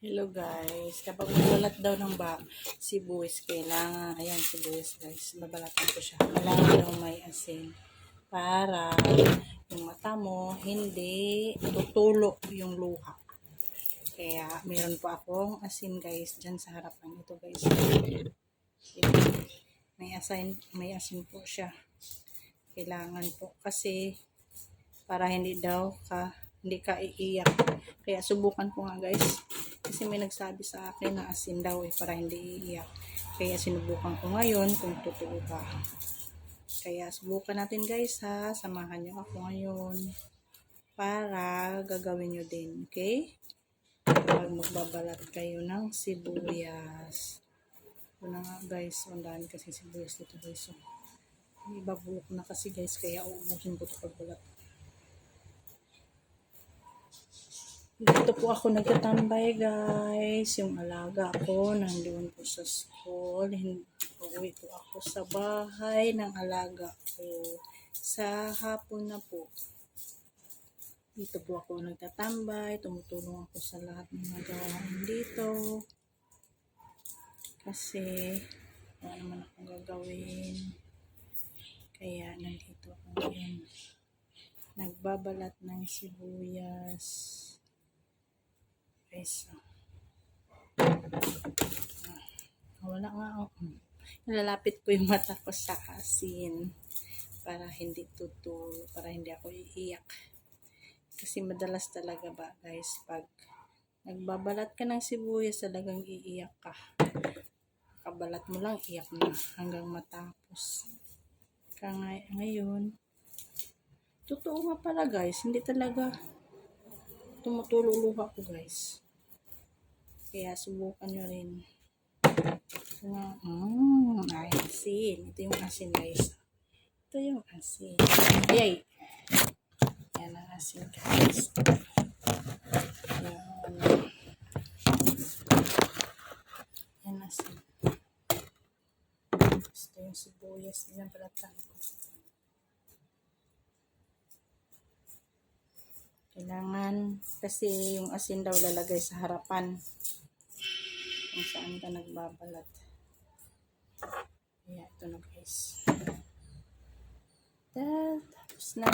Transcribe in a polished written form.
Hello guys, kapag magbalat daw ng sibuyas, kailangan, ayan sibuyas guys, babalatan ko siya. Kailangan daw may asin para yung mata mo hindi tutulo yung luha. Kaya meron po akong asin guys dyan sa harapan. Ito guys, may asin po siya. Kailangan po kasi para hindi ka iiyak. Kaya subukan ko nga guys. Kasi may nagsabi sa akin na asin daw para hindi iiyak. Kaya sinubukan ko ngayon kung totoo ba. Kaya subukan natin guys ha. Samahan nyo ako ngayon. Para gagawin nyo din. Okay? Pag magbabalat kayo ng sibuyas. Ito na nga guys. Ang dami kasi sibuyas dito guys. So, ibabulok na kasi guys. Kaya uubusin ko ito pagbalat. Dito po ako nagtatambay guys. Yung alaga ko nandoon po sa school. Uuwi po ako sa bahay ng alaga ko. Sa hapon na po. Dito po ako nagtatambay. Tumutulong ako sa lahat ng mga gawain dito. Kasi wala naman akong gagawin. Kaya nandito ako ngayon. Nagbabalat ng sibuyas. Guys, wala nga ako. Nalalapit ko yung mata ko sa asin para hindi tutulo, para hindi ako iiyak. Kasi madalas talaga ba guys, pag nagbabalat ka ng sibuyas, talagang iiyak ka. Kabalat mo lang, iyak na hanggang matapos. Kaya ngayon, totoo nga pala guys, hindi talaga tumutulo luha ko guys. Kaya subukan nyo rin. Asin. Ito yung asin guys. Ito yung asin. Yay! Yan ang asin guys. Yan asin. Ito yung sibuyas. Yan balatan ko. Kailangan kasi yung asin daw lalagay sa harapan kung saan ka nagbabalat. Kaya ito na guys. Tapos na.